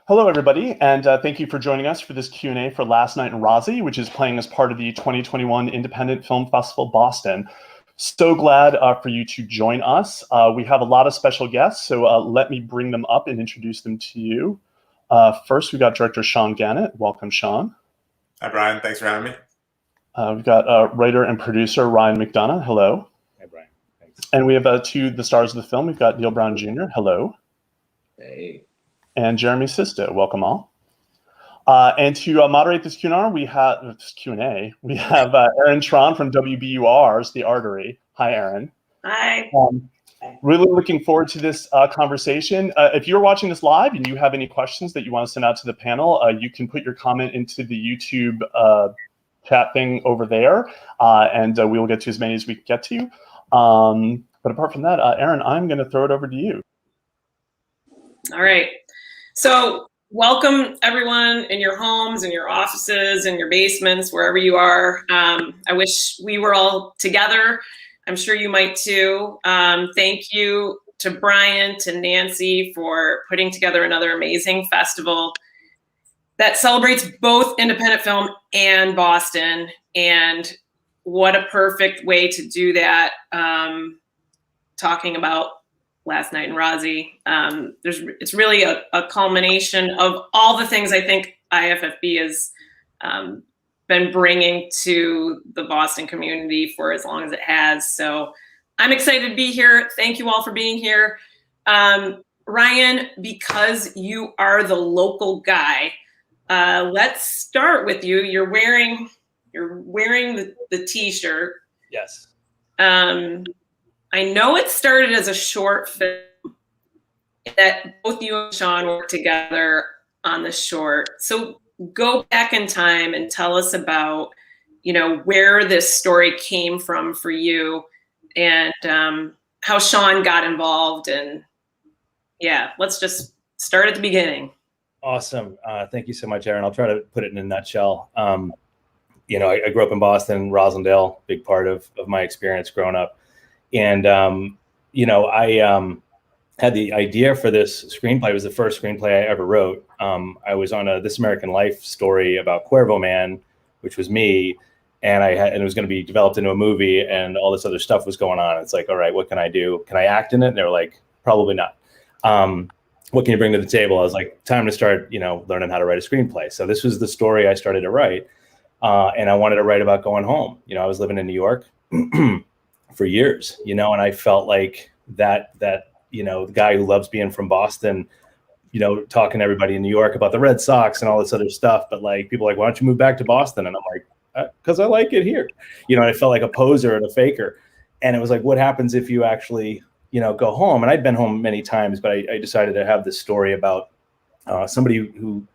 Hello, everybody, and thank you for joining us for this Q&A for Last Night in Rozzie, which is playing as part of the 2021 Independent Film Festival Boston. So glad for you to join us. We have a lot of special guests, so let me bring them up and introduce them to you. First, we've got director Sean Gannet. Welcome, Sean. Hi, Brian. Thanks for having me. We've got writer and producer Ryan McDonough. Hello. Hi, Brian. Thanks. And we have the stars of the film. We've got Neil Brown Jr. Hello. Hey. And Jeremy Sisto. Welcome all. And to moderate this Q&A, we have Erin Trahan from WBUR's The Artery. Hi, Erin. Hi. Really looking forward to this conversation. If you're watching this live and you have any questions that you want to send out to the panel, you can put your comment into the YouTube chat thing over there, and we will get to as many as we can get to. But apart from that, Erin, I'm going to throw it over to you. All right. So welcome everyone in your homes, in your offices, in your basements, wherever you are. I wish we were all together. I'm sure you might too. Thank you to Brian, to Nancy for putting together another amazing festival that celebrates both independent film and Boston. And what a perfect way to do that. Talking about Last Night in Rozzie. It's really a culmination of all the things I think IFFB has been bringing to the Boston community for as long as it has. So I'm excited to be here. Thank you all for being here. Ryan, because you are the local guy, let's start with you. You're wearing the t-shirt. Yes. I know it started as a short film that both you and Sean worked together on the short. So go back in time and tell us about, where this story came from for you and how Sean got involved. And yeah, let's just start at the beginning. Awesome. Thank you so much, Erin. I'll try to put it in a nutshell. I grew up in Boston, Roslindale, big part of my experience growing up. And, I had the idea for this screenplay. It was the first screenplay I ever wrote. I was on a This American Life story about Cuervo Man, which was me. And it was going to be developed into a movie and all this other stuff was going on. It's like, all right, what can I do? Can I act in it? And they were like, probably not. What can you bring to the table? I was like, time to start, learning how to write a screenplay. So this was the story I started to write. And I wanted to write about going home. I was living in New York for years, and I felt like that the guy who loves being from Boston, talking to everybody in New York about the Red Sox and all this other stuff. But like, people are like, why don't you move back to Boston? And I'm like, because I like it here. I felt like a poser and a faker. And it was like, what happens if you actually, go home? And I'd been home many times, but I decided to have this story about somebody who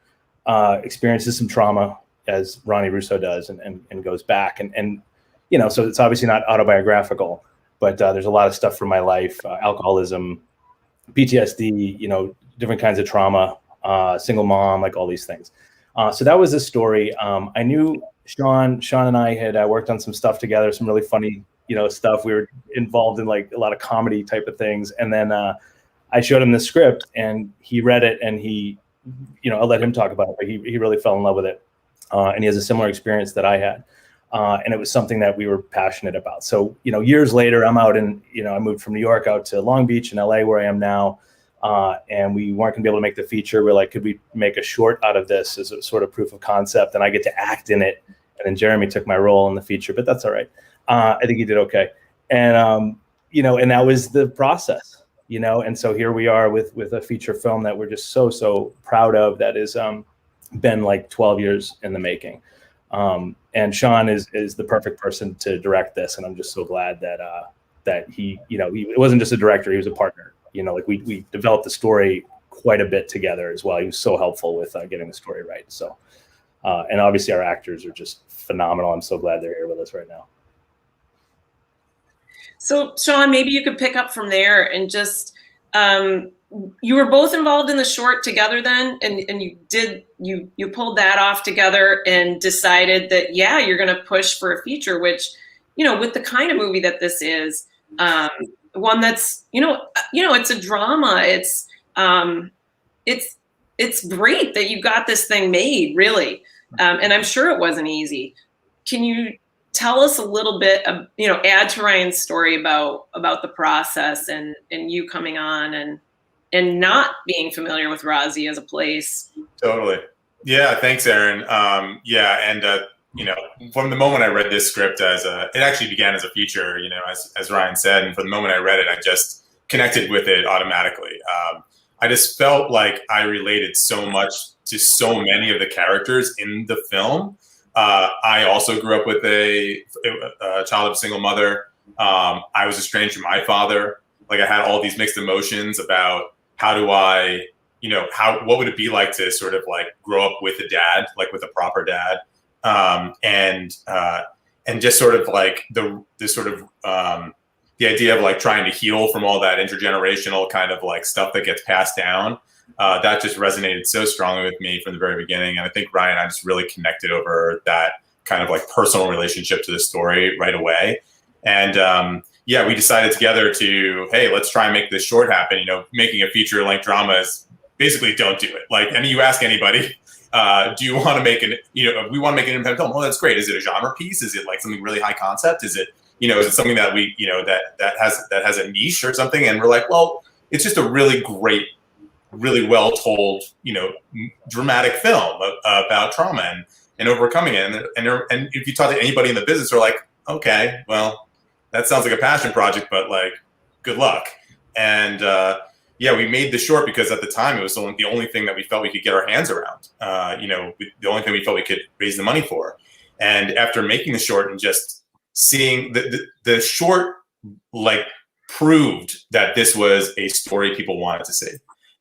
experiences some trauma, as Ronnie Russo does, and goes back. And so it's obviously not autobiographical, but there's a lot of stuff from my life, alcoholism, PTSD, different kinds of trauma, single mom, like all these things. So that was the story. I knew Sean and I had worked on some stuff together, some really funny, stuff. We were involved in like a lot of comedy type of things. And then I showed him the script and he read it and he, I'll let him talk about it, but he really fell in love with it. And he has a similar experience that I had. And it was something that we were passionate about. So, years later, I'm out in, I moved from New York out to Long Beach in LA where I am now. And we weren't gonna be able to make the feature. We're like, could we make a short out of this as a sort of proof of concept? And I get to act in it. And then Jeremy took my role in the feature, but that's all right. I think he did okay. And, and that was the process, and so here we are with a feature film that we're just so proud of that has been like 12 years in the making. And Sean is the perfect person to direct this. And I'm just so glad that he wasn't just a director, he was a partner. Like we developed the story quite a bit together as well. He was so helpful with getting the story right. So, and obviously our actors are just phenomenal. I'm so glad they're here with us right now. So Sean, maybe you could pick up from there and just, you were both involved in the short together then, and you pulled that off together and decided that, yeah, you're going to push for a feature, which, with the kind of movie that this is, one that's, it's a drama. It's it's great that you got this thing made, really. And I'm sure it wasn't easy. Can you tell us a little bit of, add to Ryan's story about the process and you coming on and not being familiar with Rozzie as a place? Totally. Yeah. Thanks, Erin. From the moment I read this script it actually began as a feature, as Ryan said, and from the moment I read it, I just connected with it automatically. I just felt like I related so much to so many of the characters in the film. I also grew up with a child of a single mother. I was estranged from my father. Like, I had all these mixed emotions about how do I, what would it be like to sort of like grow up with a dad, like with a proper dad, and just sort of like the idea of like trying to heal from all that intergenerational kind of like stuff that gets passed down. That just resonated so strongly with me from the very beginning. And I think Ryan and I just really connected over that kind of like personal relationship to the story right away. And we decided together to, hey, let's try and make this short happen. Making a feature length drama is basically don't do it. Like, and you ask anybody, do you want to make we want to make an independent film? Oh, that's great. Is it a genre piece? Is it like something really high concept? Is it, is it something that we, that has a niche or something? And we're like, well, it's just a really great, really well told, dramatic film about trauma and overcoming it. And if you talk to anybody in the business, they're like, okay, well, that sounds like a passion project, but like, good luck. And we made the short because at the time it was the only thing that we felt we could get our hands around. The only thing we felt we could raise the money for. And after making the short and just seeing the short, like, proved that this was a story people wanted to see.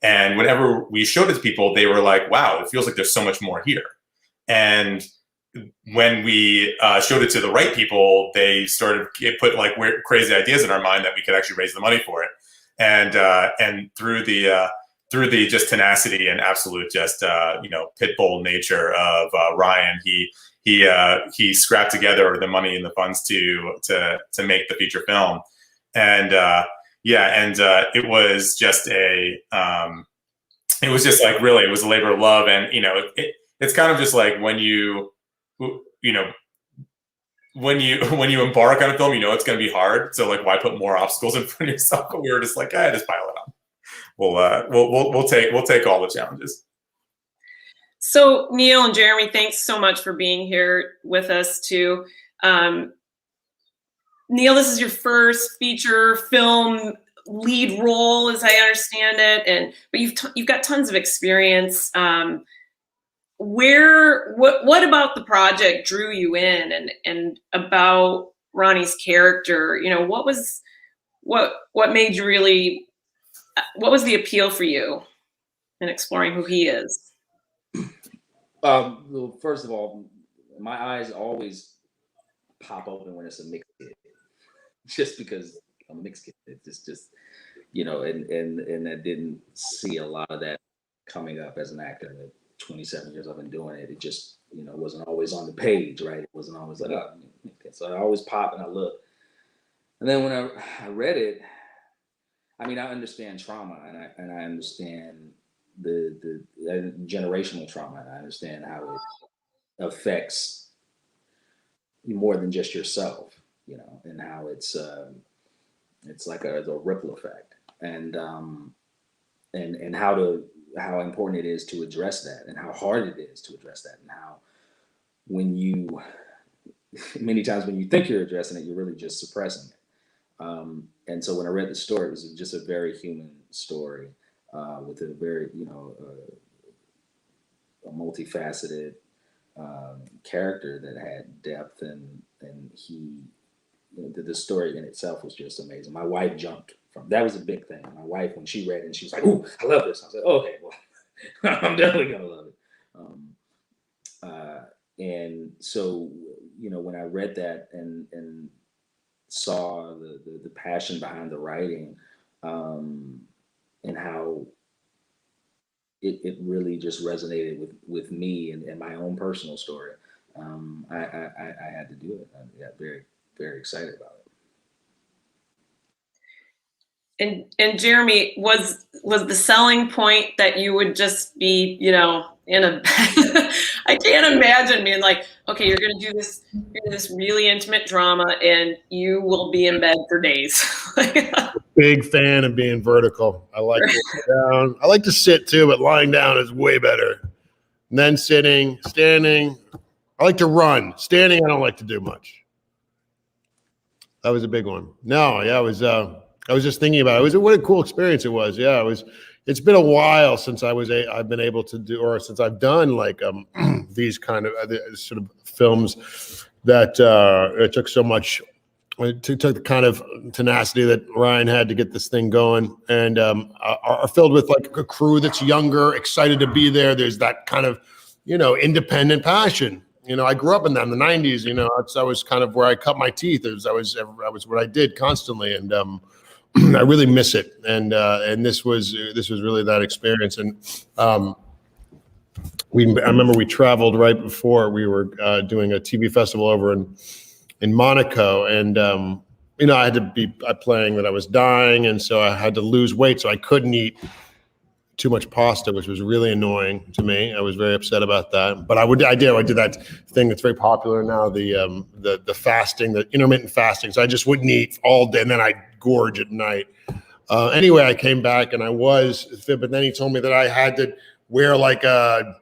And whenever we showed it to people, they were like, wow, it feels like there's so much more here. And when we showed it to the right people, they put like weird, crazy ideas in our mind that we could actually raise the money for it. And through the just tenacity and absolute just pit bull nature of Ryan, he scrapped together the money and the funds to make the feature film. And it was just it was just like, really, it was a labor of love. And it's kind of just like when you embark on a film, it's going to be hard. So like, why put more obstacles in front of yourself? But we were just like, just pile it on. We'll take all the challenges. So Neil and Jeremy, thanks so much for being here with us too. Neil, this is your first feature film lead role, as I understand it, but you've got tons of experience. What about the project drew you in, and about Ronnie's character? What was the appeal for you in exploring who he is? Well, first of all, my eyes always pop open when it's a mixed kid, just because I'm a mixed kid. It's just and I didn't see a lot of that coming up as an actor. 27 years I've been doing it. It just, wasn't always on the page, right? It wasn't always like, oh, so I always pop and I look. And then when I read it, I mean, I understand trauma and I understand the generational trauma. And I understand how it affects you more than just yourself, and how it's like a ripple effect, and how important it is to address that, and how hard it is to address that, and how many times when you think you're addressing it, you're really just suppressing it. And so when I read the story, it was just a very human story with a very, a multifaceted character that had depth, and he, the story in itself was just amazing. My wife jumped from, that was a big thing. My wife, when she read it, and she was like, "Ooh, I love this." I was like, "Oh, okay, well, I'm definitely gonna love it." And so, when I read that and saw the passion behind the writing, and how it really just resonated with me and my own personal story, I had to do it. I got very, very excited about it. And Jeremy, was the selling point that you would just be, you know, in a I can't imagine being like, okay, you're gonna do this really intimate drama and you will be in bed for days. Big fan of being vertical. I like to lie down. I like to sit too, but lying down is way better. And then sitting, standing. I like to run. Standing, I don't like to do much. That was a big one. No, yeah, I was just thinking about it. What a cool experience it was. Yeah, it's been a while since I've been able to do, or since I've done like these kind of sort of films that it took so much. It took the kind of tenacity that Ryan had to get this thing going, and are filled with like a crew that's younger, excited to be there. There's that kind of, you know, independent passion. You know, I grew up in that in the '90s. You know, that was kind of where I cut my teeth. I was what I did constantly, and I really miss it. And this was really that experience. And I remember we traveled right before we were doing a TV festival over in Monaco, and you know, I had to be playing that I was dying, and so I had to lose weight, so I couldn't eat too much pasta, which was really annoying to me. I was very upset about that, but I did that thing that's very popular now, the fasting, the intermittent fasting. So I just wouldn't eat all day, and then I'd gorge at night. Anyway, I came back and I was fit, but then he told me that I had to wear like a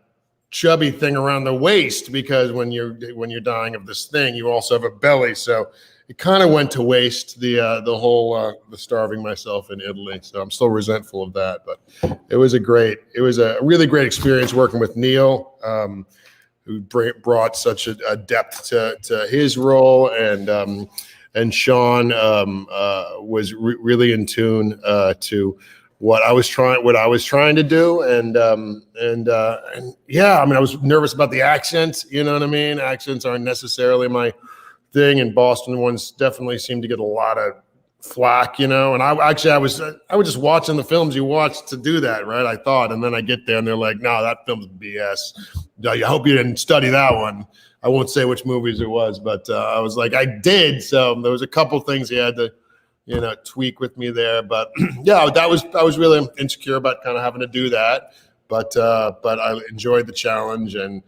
chubby thing around the waist, because when you're dying of this thing, you also have a belly. So it kind of went to waste, the whole the starving myself in Italy. So I'm still resentful of that, but it was a really great experience working with Neil, who brought such a depth to his role, and Sean was really in tune to what I was trying to do, and yeah, I mean, I was nervous about the accent. You know what I mean? Accents aren't necessarily my thing, and Boston ones definitely seem to get a lot of flack, you know. And I was just watching the films you watch to do that, right? I thought, and then I get there and they're like, "No, that film's BS. I hope you didn't study that one." I won't say which movies it was, but I was like, I did. So there was a couple things he had to, you know, tweak with me there. But yeah, I was really insecure about kind of having to do that, but I enjoyed the challenge, and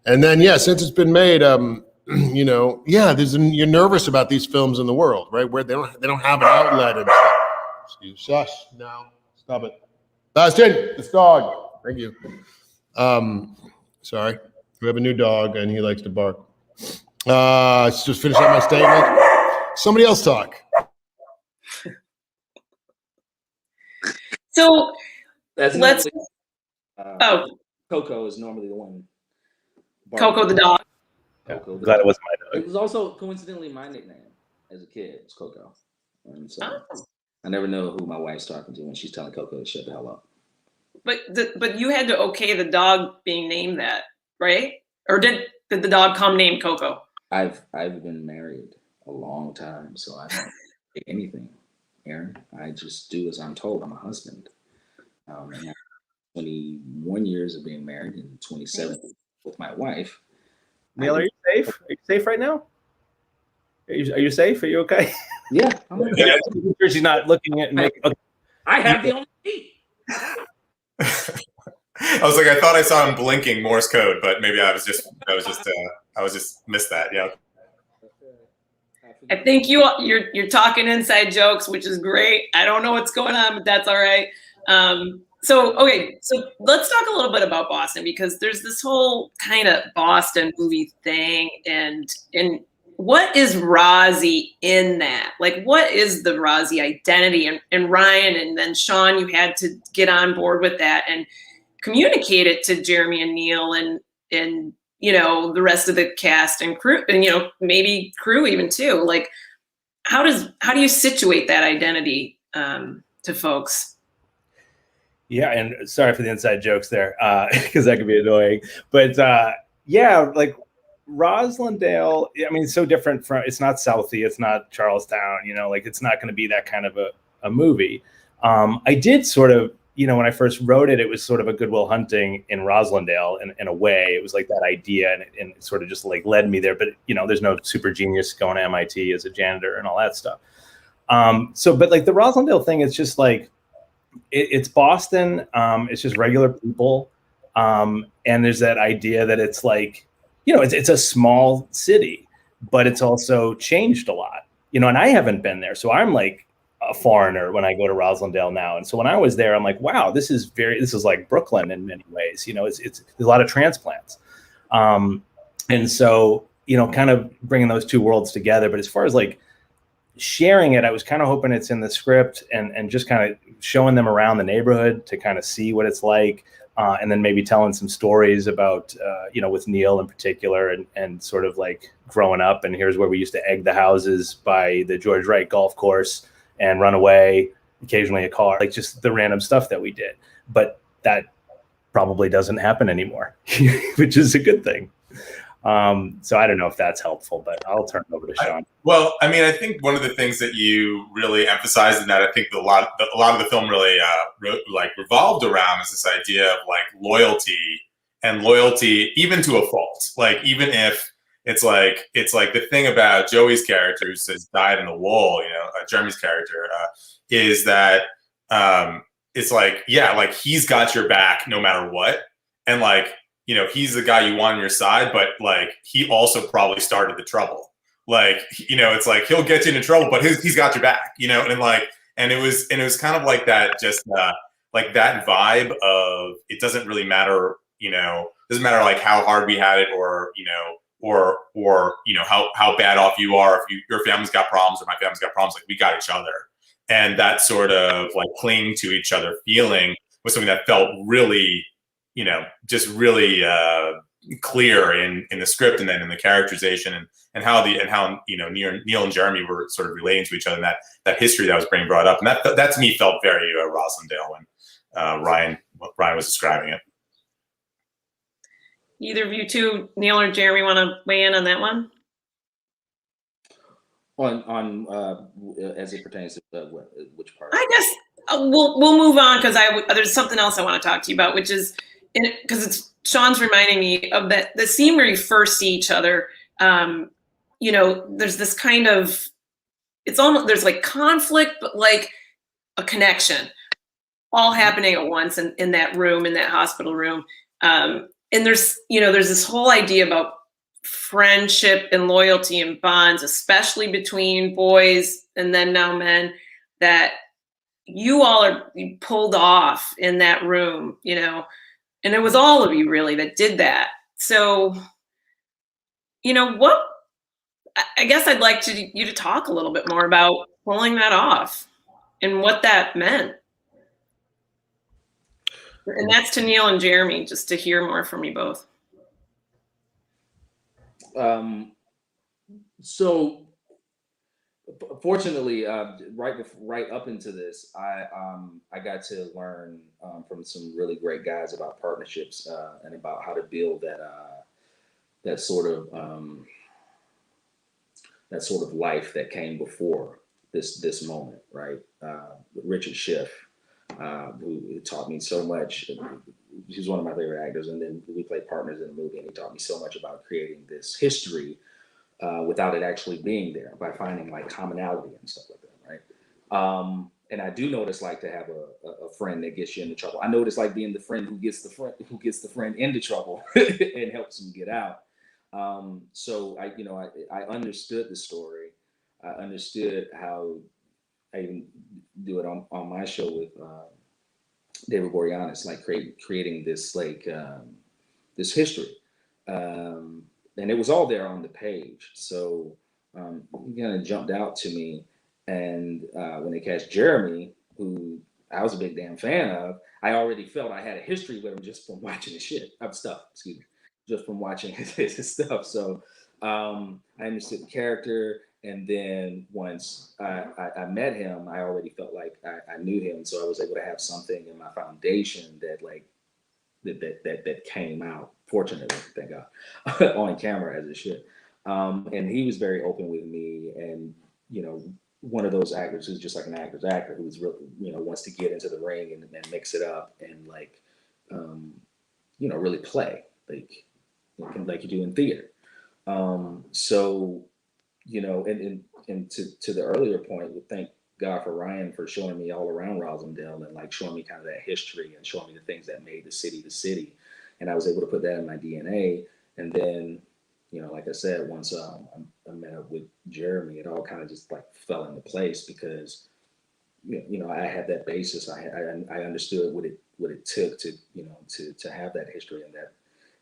then yeah, since it's been made, you know, yeah, you're nervous about these films in the world, right? Where they don't have an outlet and stuff. Excuse, shush, now, stop it. Bastion, this dog. Thank you. Sorry, we have a new dog and he likes to bark. Let's just finish up my statement. Somebody else talk. So Let's. Coco is normally the one. Coco the dog. Coco. Glad it wasn't my dog. It was also coincidentally my nickname as a kid. It's Coco. And so I never know who my wife's talking to when she's telling Coco to shut the hell up. But you had to okay the dog being named that, right? Or did the dog come named Coco? I've been married a long time, so I don't say anything, Erin. I just do as I'm told. I'm a husband. And I have 21 years of being married and 27 with my wife. Neil, are you safe? Are you safe right now? Are you safe? Are you okay? Yeah. I'm okay. I'm sure she's not looking at me. Okay. I have the only key. I was like, I thought I saw him blinking Morse code, but maybe I was just missed that. Yeah. I think you're talking inside jokes, which is great. I don't know what's going on, but that's all right. So let's talk a little bit about Boston, because there's this whole kind of Boston movie thing, and what is Rozzie in that? Like, what is the Rozzie identity? And Ryan and then Sean, you had to get on board with that and communicate it to Jeremy and Neil and you know, the rest of the cast and crew, and, you know, maybe crew even too. Like, how do you situate that identity to folks? Yeah, and sorry for the inside jokes there, because that could be annoying. But yeah, like Roslindale, I mean, it's so different from, it's not Southie, it's not Charlestown, you know, like it's not going to be that kind of a movie. I did sort of, you know, when I first wrote it, it was sort of a Good Will Hunting in Roslindale in a way. It was like that idea, and it sort of just like led me there. But, you know, there's no super genius going to MIT as a janitor and all that stuff. But like the Roslindale thing is just like, it's Boston. It's just regular people. And there's that idea that it's like, it's a small city, but it's also changed a lot, and I haven't been there. So I'm like a foreigner when I go to Roslindale now. And so when I was there, I'm like, wow, this is like Brooklyn in many ways. There's a lot of transplants. And so, kind of bringing those two worlds together. But as far as like sharing it, I was kind of hoping it's in the script and just kind of showing them around the neighborhood to kind of see what it's like. And then maybe telling some stories about, with Neil in particular and sort of like growing up. And here's where we used to egg the houses by the George Wright golf course and run away, occasionally a car, like just the random stuff that we did. But that probably doesn't happen anymore, which is a good thing. So I don't know if that's helpful, but I'll turn it over to Sean. Well, I mean, I think one of the things that you really emphasized in that I think a lot of the film really revolved around is this idea of like loyalty even to a fault. Like even if it's like the thing about Joey's character who says died in the wall, Jeremy's character is that it's like, yeah, like he's got your back no matter what, and like, he's the guy you want on your side, but like he also probably started the trouble. Like, it's like he'll get you into trouble, but he's got your back, and it was kind of like that, just like that vibe of it doesn't really matter, doesn't matter like how hard we had it or how bad off you are, if your family's got problems or my family's got problems, like we got each other. And that sort of like clinging to each other feeling was something that felt really, just really clear in the script and then in the characterization and how Neil and Jeremy were sort of relating to each other, and that history that was being brought up. And that to me felt very Roslindale when Ryan was describing it. Either of you two, Neil or Jeremy, want to weigh in on that one? On as it pertains to which part? I guess we'll move on because there's something else I want to talk to you about, which is because Sean's reminding me of the scene where you first see each other. There's this kind of, it's almost, there's like conflict, but like a connection all happening at once in that room, in that hospital room. And there's this whole idea about friendship and loyalty and bonds, especially between boys and then now men, that you all are pulled off in that room, and it was all of you really that did that. So, what, I guess I'd like you to talk a little bit more about pulling that off and what that meant. And that's to Neil and Jeremy, just to hear more from you both. So fortunately, right up into this, I got to learn from some really great guys about partnerships and about how to build that sort of life that came before this moment, right? Richard Schiff, who taught me so much. He's one of my favorite actors, and then we played partners in the movie, and he taught me so much about creating this history without it actually being there, by finding like commonality and stuff like that, right? And I do know what it's like to have a friend that gets you into trouble. I know what it's like being the friend who gets the friend into trouble and helps him get out. So I understood the story. I understood how I even do it on my show with David Boreanaz, like creating this this history. And it was all there on the page. So it kind of jumped out to me. And when they cast Jeremy, who I was a big damn fan of, I already felt I had a history with him just from watching his just from watching his stuff. So I understood the character. And then once I met him, I already felt like I knew him. So I was able to have something in my foundation that came out, fortunately, thank God, on camera as it should. And he was very open with me, and one of those actors who's just like an actor's actor, who's really wants to get into the ring and mix it up and really play like you do in theater. So and to the earlier point, thank God for Ryan for showing me all around Rosendale and like showing me kind of that history and showing me the things that made the city. And I was able to put that in my DNA. And then, you know, like I said, once I met up with Jeremy, it all kind of just like fell into place because, you know, I had that basis. I understood what it took to, you know, to have that history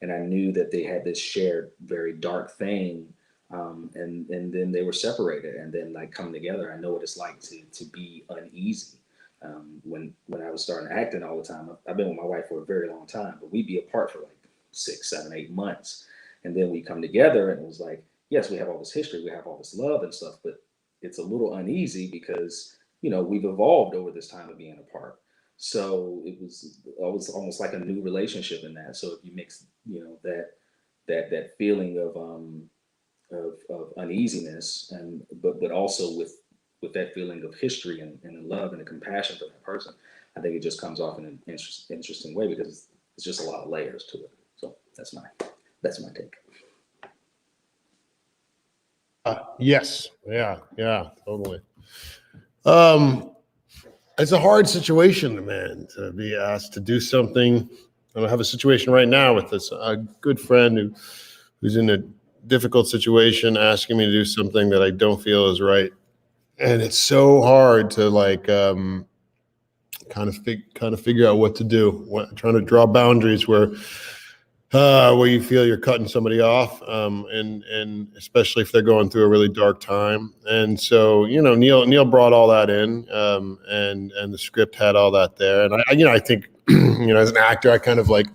and I knew that they had this shared, very dark thing. And then they were separated and then like come together. I know what it's like to be uneasy. When I was starting acting all the time, I've been with my wife for a very long time, but we'd be apart for like 6, 7, 8 months. And then we come together and it was like, yes, we have all this history, we have all this love and stuff, but it's a little uneasy because, you know, we've evolved over this time of being apart. So it was almost like a new relationship in that. So if you mix, you know, that feeling of uneasiness and but also with that feeling of history and the love and the compassion for that person, I think it just comes off in an interesting way because it's just a lot of layers to it. So that's my take. Yes. Yeah, totally. It's a hard situation, man, to be asked to do something. I have a situation right now with this a good friend who's in a difficult situation, asking me to do something that I don't feel is right, and it's so hard to like kind of figure out what to do. Trying to draw boundaries where you feel you're cutting somebody off, and especially if they're going through a really dark time. And so, you know, Neil brought all that in, and the script had all that there. And I think, you know, as an actor, I kind of like,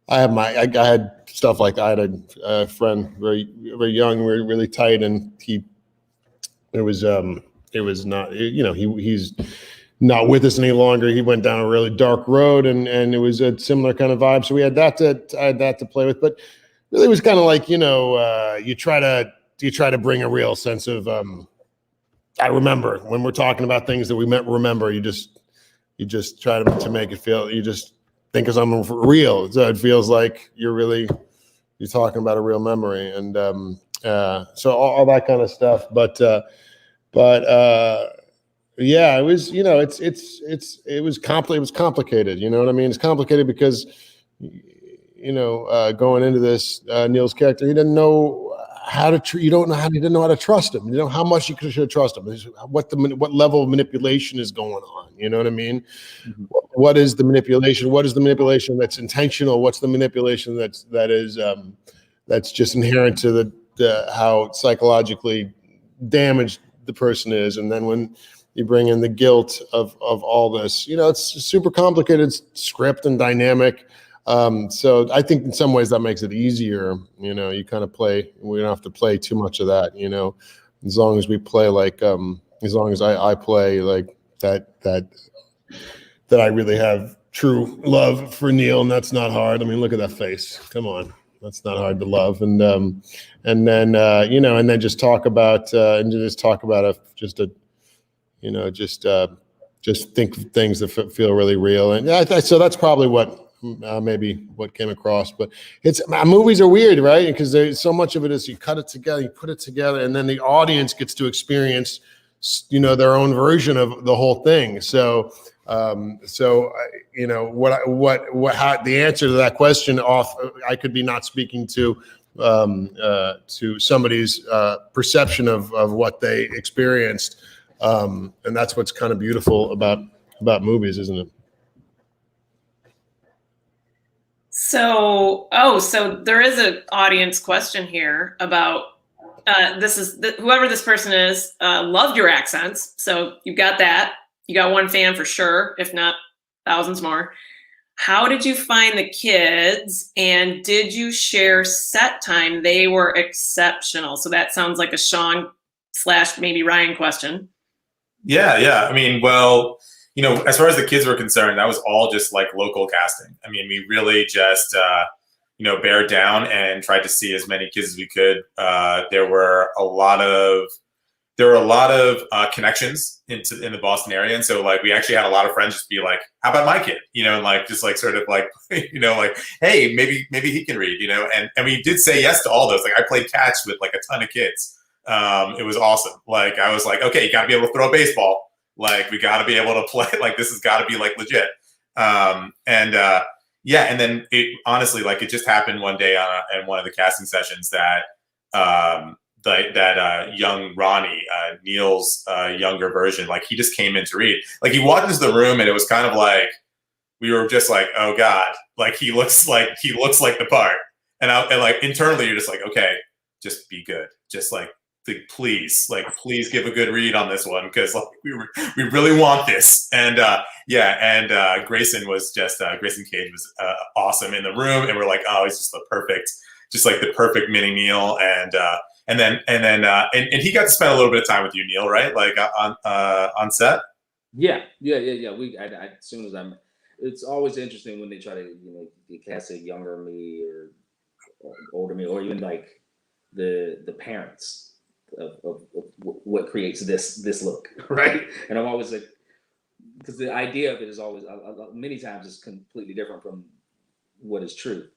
I had stuff like I had a friend very, very young, really tight, and it was not, you know, he's not with us any longer. He went down a really dark road, and it was a similar kind of vibe. So we had that to play with, but really it was kind of like, you know, you try to bring a real sense of, I remember when we're talking about things that we meant remember, you just try to make it feel, you just think of something real. So it feels like you're talking about a real memory. And so all that kind of stuff. But yeah, it was, you know, it was complicated. You know what I mean? It's complicated because, you know, going into this, Neil's character, he didn't know how to, he didn't know how to trust him. You know, how much you should trust him. What level of manipulation is going on? You know what I mean? Mm-hmm. What is the manipulation? What is the manipulation that's intentional? What's the manipulation that's just inherent to how psychologically damaged the person is? And then when you bring in the guilt of all this, you know, it's a super complicated script and dynamic. So I think in some ways that makes it easier. You know, you kind of play, we don't have to play too much of that, you know, as long as we play like, as long as I play like that I really have true love for Neil, and that's not hard. I mean, look at that face. Come on. That's not hard to love. And then, you know, and then just talk about, just think of things that feel really real. And so that's probably what maybe what came across. But movies are weird, right? Because there's so much of it is you cut it together, you put it together, and then the audience gets to experience, you know, their own version of the whole thing. So you know, how the answer to that question I could be not speaking to somebody's perception of what they experienced. And that's what's kind of beautiful about movies, isn't it? So there is an audience question here about whoever this person is loved your accents. So you got that. You got one fan for sure, if not thousands more. How did you find the kids, and did you share set time? They were exceptional. So that sounds like a Sean / maybe Ryan question. Yeah. I mean, well, you know, as far as the kids were concerned, that was all just like local casting. I mean, we really just, you know, bared down and tried to see as many kids as we could. There were a lot of connections in the Boston area. And so like, we actually had a lot of friends just be like, how about my kid? You know, and like, just like sort of like, you know, like, hey, maybe he can read, you know? And we did say yes to all those. Like I played catch with like a ton of kids. It was awesome. Like I was like, okay, you gotta be able to throw a baseball. Like, we got to be able to play. Like, this has got to be like legit. Yeah, and then it honestly, like, it just happened one day in one of the casting sessions that young Ronnie, Neil's younger version, like, he just came in to read. Like, he walked into the room, and it was kind of like, we were just like, oh God, like, he looks like the part. And like, internally, you're just like, okay, just be good. Just like, please give a good read on this one, because like, we really want this. And Grayson Cage was awesome in the room, and we're like, oh, he's just the perfect mini Neil. And then he got to spend a little bit of time with you, Neil, right? Like, on set. Yeah. As soon as it's always interesting when they try to, they cast a younger me or older me, or even like the parents of what creates this look, right? And I'm always like, because the idea of it is always many times is completely different from what is true.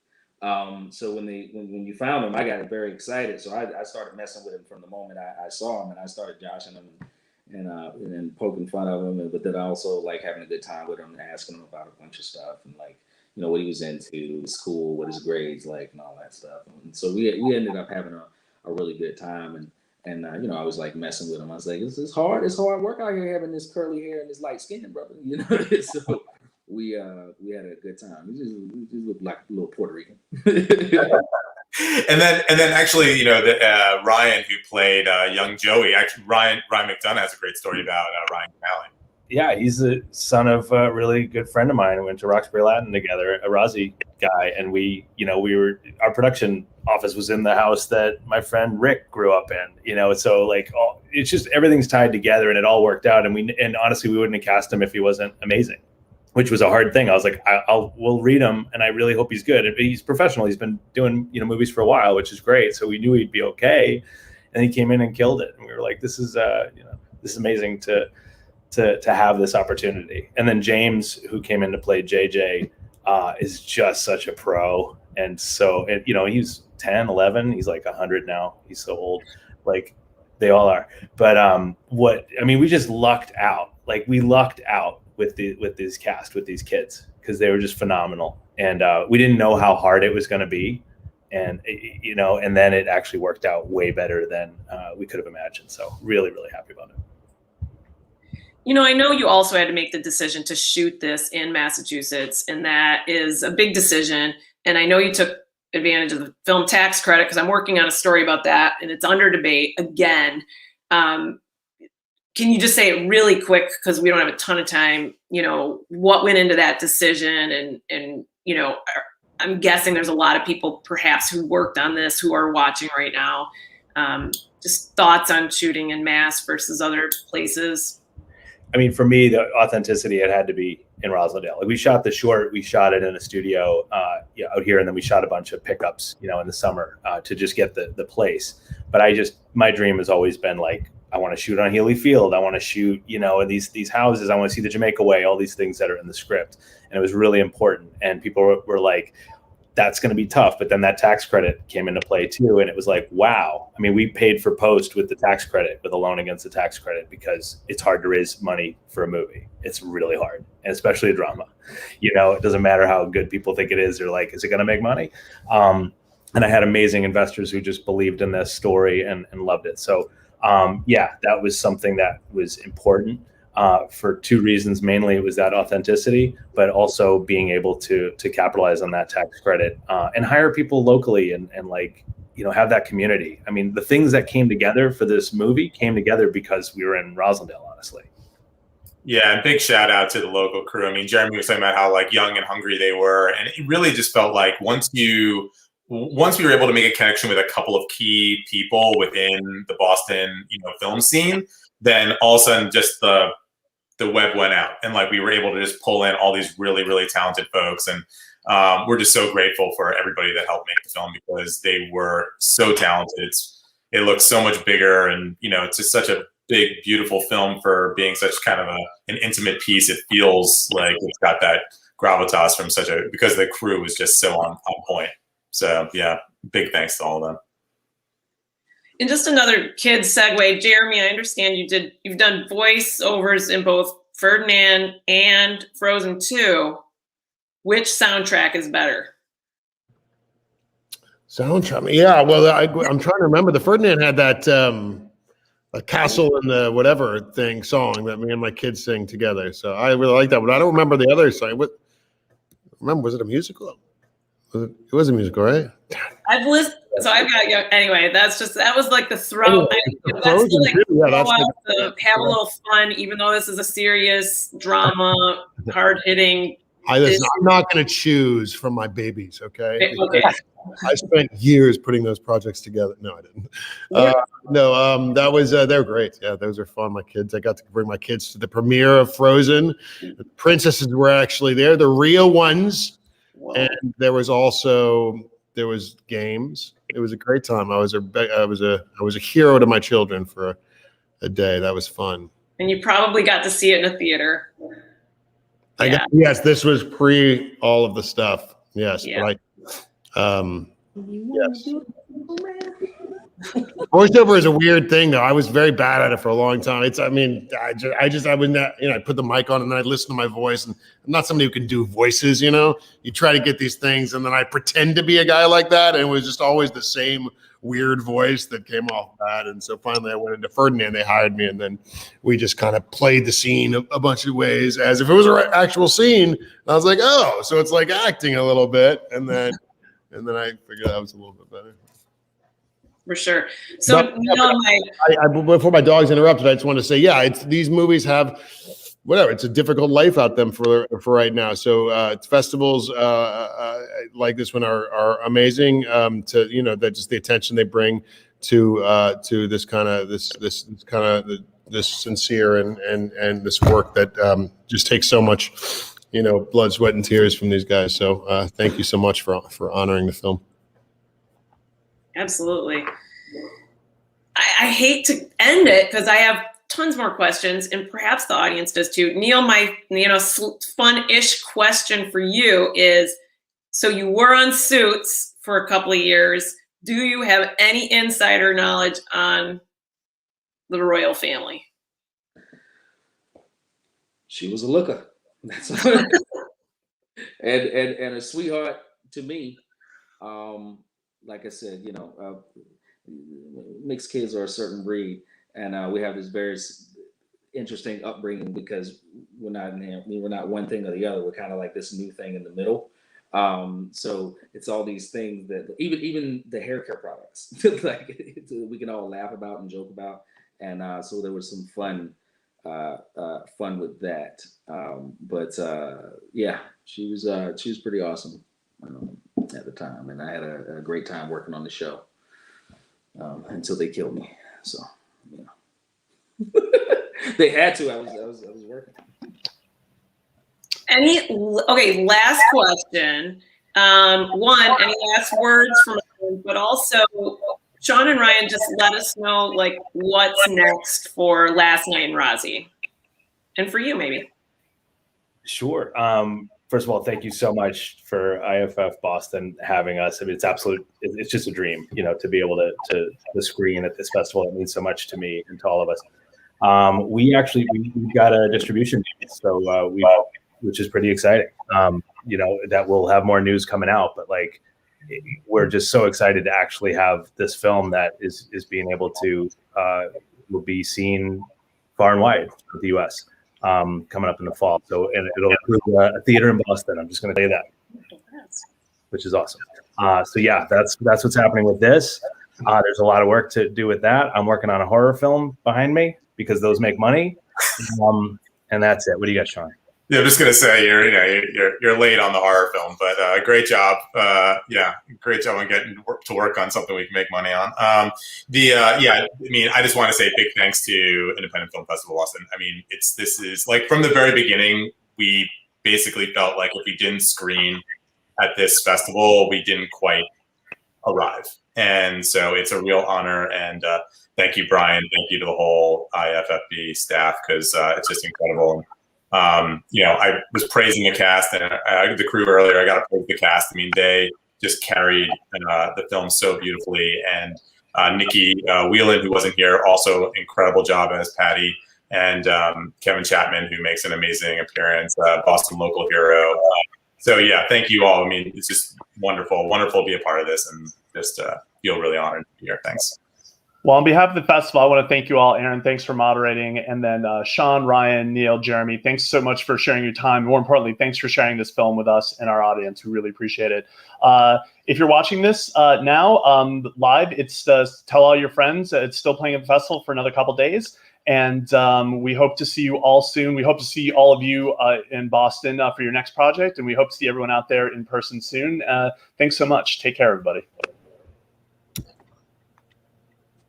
So when you found him, I got very excited. So I started messing with him from the moment I saw him, and I started joshing him and then poking fun of him, but then also like having a good time with him and asking him about a bunch of stuff, and like, what he was into, school, what his grades like, and all that stuff. And so we ended up having a really good time, and I was like messing with him. I was like, it's hard work out here having this curly hair and this light skin, brother. So we had a good time. We just looked like a little Puerto Rican. And then actually, Ryan, who played young Joey, actually Ryan McDonough has a great story about Ryan Trahan. Yeah, he's the son of a really good friend of mine. We went to Roxbury Latin together, a Rozzie guy, and our production office was in the house that my friend Rick grew up in. So like, it's just everything's tied together, and it all worked out. And honestly, we wouldn't have cast him if he wasn't amazing, which was a hard thing. I was like, we'll read him, and I really hope he's good. He's professional. He's been doing movies for a while, which is great. So we knew he'd be okay, and he came in and killed it. And we were like, this is amazing to have this opportunity. And then James, who came in to play JJ, is just such a pro. And so, he's 10, 11. He's like 100 now. He's so old. Like, they all are. But we just lucked out. Like, we lucked out with this cast, with these kids, because they were just phenomenal. And we didn't know how hard it was going to be. And, and then it actually worked out way better than we could have imagined. So really, really happy about it. I know you also had to make the decision to shoot this in Massachusetts, and that is a big decision. And I know you took advantage of the film tax credit, because I'm working on a story about that, and it's under debate again. Can you just say it really quick, because we don't have a ton of time, what went into that decision? And I'm guessing there's a lot of people perhaps who worked on this who are watching right now. Just thoughts on shooting in Mass versus other places. I mean, for me, the authenticity, it had to be in Roslindale. Like, we shot the short, we shot it in a studio out here, and then we shot a bunch of pickups, in the summer to just get the place. But my dream has always been like, I want to shoot on Healy Field. I want to shoot, in these houses. I want to see the Jamaica Way, all these things that are in the script. And it was really important. And people were like, that's going to be tough. But then that tax credit came into play too. And it was like, wow. I mean, we paid for post with the tax credit, with a loan against the tax credit, because it's hard to raise money for a movie. It's really hard, and especially a drama. It doesn't matter how good people think it is. They're like, is it going to make money? And I had amazing investors who just believed in this story and loved it. So that was something that was important. For two reasons. Mainly, it was that authenticity, but also being able to capitalize on that tax credit and hire people locally and have that community. I mean, the things that came together for this movie came together because we were in Roslindale, honestly. Yeah, and big shout out to the local crew. I mean, Jeremy was talking about how like young and hungry they were, and it really just felt like once we were able to make a connection with a couple of key people within the Boston, film scene, then all of a sudden just the web went out, and like we were able to just pull in all these really, really talented folks. And we're just so grateful for everybody that helped make the film, because they were so talented. It looks so much bigger, and it's just such a big, beautiful film for being such kind of an intimate piece. It feels like it's got that gravitas from because the crew was just so on point. So yeah, big thanks to all of them. and just another kid segue, Jeremy, I understand you've done voiceovers in both Ferdinand and Frozen 2. Which soundtrack is better? Soundtrack. Yeah, well, I'm trying to remember. The Ferdinand had that a castle and the whatever thing song that me and my kids sing together. So I really like that, but I don't remember the other song. Remember, was it a musical? It was a musical, right? I've listened, so I've got you. Anyway, that was like the throw. That's Frozen like too, yeah, throw that's out to have a little fun, even though this is a serious drama, hard hitting. I'm not going to choose from my babies, okay? Okay. I spent years putting those projects together. No, I didn't. That was they're great. Yeah, those are fun. My kids, I got to bring my kids to the premiere of Frozen. The princesses were actually there, the real ones. Whoa. And there was games. It was a great time. I was a hero to my children for a day. That was fun. And you probably got to see it in a theater. Yes, this was pre all of the stuff. Yes, Yeah. but yes. Voiceover is a weird thing, though. I was very bad at it for a long time. I would not, I put the mic on and I'd listen to my voice, and I'm not somebody who can do voices, You try to get these things, and then I pretend to be a guy like that, and it was just always the same weird voice that came off bad. And so finally I went into Ferdinand, they hired me, and then we just kind of played the scene a bunch of ways as if it was an actual scene. And I was like, oh, so it's like acting a little bit. And then I figured that was a little bit better. For sure. So before my dog's interrupted, I just want to say, these movies have whatever. It's a difficult life out them for right now. So festivals like this one are amazing. That just the attention they bring to this kind of this sincere and this work that just takes so much blood, sweat, and tears from these guys. So thank you so much for honoring the film. Absolutely. I hate to end it because I have tons more questions, and perhaps the audience does too. Neil, my fun-ish question for you is: so you were on Suits for a couple of years. Do you have any insider knowledge on the royal family? She was a looker. That's and a sweetheart to me. Like I said, mixed kids are a certain breed, and we have this very interesting upbringing because we're not one thing or the other. We're kind of like this new thing in the middle. So it's all these things that even the hair care products, we can all laugh about and joke about, and so there was some fun with that. She was pretty awesome at the time, and I had a great time working on the show until they killed me. So they had to. I was working. Last question. Any last words from everyone, but also Sean and Ryan, just let us know what's next for Last Night in Rozzie, and for you maybe. Sure. First of all, thank you so much for IFFBoston having us. I mean, it's just a dream, to be able to screen at this festival. It means so much to me and to all of us. We got a distribution deal, so which is pretty exciting. That we'll have more news coming out, but we're just so excited to actually have this film that is being able to will be seen far and wide of the U.S. Coming up in the fall. So, and it'll include a theater in Boston. I'm just going to say that, which is awesome. That's what's happening with this. There's a lot of work to do with that. I'm working on a horror film behind me because those make money. And that's it. What do you got, Sean? Yeah, I'm just gonna say you're late on the horror film, but great job. Great job on getting to work on something we can make money on. I just want to say big thanks to Independent Film Festival Boston. I mean, this is from the very beginning, we basically felt like if we didn't screen at this festival, we didn't quite arrive. And so it's a real honor. And thank you, Brian. Thank you to the whole IFFB staff because it's just incredible. I was praising the cast and the crew earlier. I got to praise the cast. I mean, they just carried the film so beautifully. And Nikki Whelan, who wasn't here, also incredible job as Patty, and Kevin Chapman, who makes an amazing appearance, Boston local hero. So yeah, thank you all. I mean, it's just wonderful to be a part of this, and just feel really honored to be here. Thanks. Well, on behalf of the festival, I want to thank you all. Erin, thanks for moderating. And then Sean, Ryan, Neil, Jeremy, thanks so much for sharing your time. More importantly, thanks for sharing this film with us and our audience. We really appreciate it. If you're watching this now live, it's tell all your friends. It's still playing at the festival for another couple days. And we hope to see you all soon. We hope to see all of you in Boston for your next project. And we hope to see everyone out there in person soon. Thanks so much. Take care, everybody.